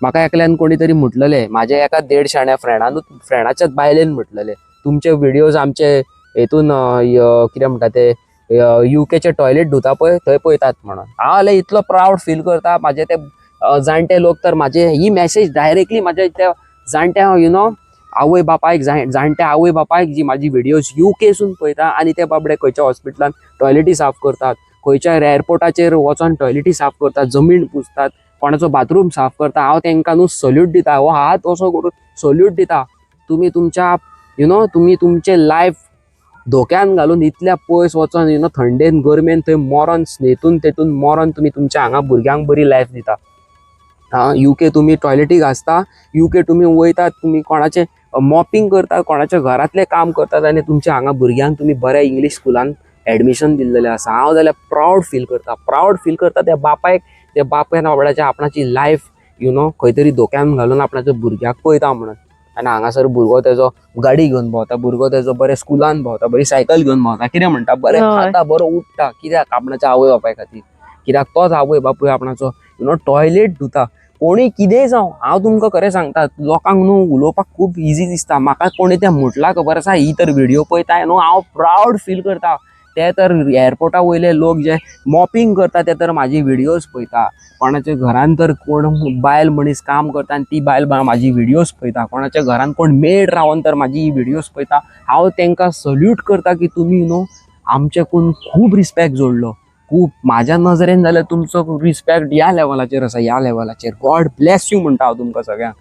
म्हाका एकल्यान कोणी तरी म्हटलेले, माझ्या एका 150 फ्रेंडाच्याच बायलेन म्हटलेले, तुमचे व्हिडिओज आमचे हेतून कितें म्हणटा ते युकेचे टॉयलेट धुता पळय थंय पळयतात म्हणून. हांव जाल्यार इतलो प्राऊड फील करता. माझे ते जाणटे लोक तर माझे ही मेसेज डायरेक्टली माझ्या त्या जाणट्या आवय बापायक जाणट्या आवय बापायक जी माझी व्हिडिओज युकेसून पळयता आनी ते बाबडे खंयच्या हॉस्पिटलान टॉयलेटी साफ करतात, खंयच्या एअरपोर्टाचेर वचोन टॉयलेटी साफ करतात, जमीन पुसतात, कोणाचो बाथरूम साफ करता. हांव तांकां न्हू सल्यूट दिता, हो हात असो करून सल्यूट दिता. तुम्ही तुमच्या तुम्ही तुमचे लायफ धोक्यान घालून इतल्या पयस वचोन थंडेन गरमेन थंय मरण स्नेतून तेतून मरण तुम्ही तुमच्या हांगा भुरग्यांक बरी लायफ दिता. युके तुम्ही टॉयलेटी घासता, युके तुम्ही वयतात, तुम्ही कोणाचे मॉपिंग करतात, कोणाच्या घरातले काम करतात आनी तुमच्या हांगा भुरग्यांक तुम्ही बऱ्या इंग्लीश स्कुलान एडमिशन दिल्लेले आसा. हांव जाल्यार प्राऊड फील करता त्या बापायन बाबड्याच्या आपणाची लायफ खंय तरी धोक्यान घालून आपणाच्या भुरग्याक पळयता म्हणून. आनी हांगासर भुरगो तेजो गाडी घेवन भोंवता, भुरगो तेजो बरे स्कुलान भोंवता, बरी सायकल घेवन भोंवता, कितें म्हणटा बरें खाता, बरो उठता. कित्याक आपणाच्या आवय बापाय खातीर. कित्याक तोच आवय बापूय आपणाचो टॉयलेट धुता. कोणी कितेंय जावं, हांव तुमकां खरें सांगता, लोकांक न्हू उलोवपाक खूब इजी दिसता. म्हाका कोणी तें म्हटलां खबर आसा, ही तर व्हिडिओ पळयताय न्हू हांव प्राऊड फील करता. ते तर एअरपोर्टा वयले लोक जे मॉपिंग करता ते तर म्हाजी व्हिडिओज पळयता. कोणाच्या घरान तर कोण बायल मनीस काम करता आनी ती बायल म्हाजी व्हिडिओज पळयता. कोणाच्या घरान कोण मेड रावन तर म्हाजी व्हिडिओज पळयता. हांव तांकां सल्यूट करता की तुमी आमचेकून खूब रिस्पेक्ट जोडलो. खूब म्हाज्या नजरेन जाल्यार तुमचो रिस्पेक्ट ह्या लेवलाचेर आसा, ह्या लेवलाचेर. गॉड ब्लेस यू म्हणटा हांव तुमकां सगळ्यांक.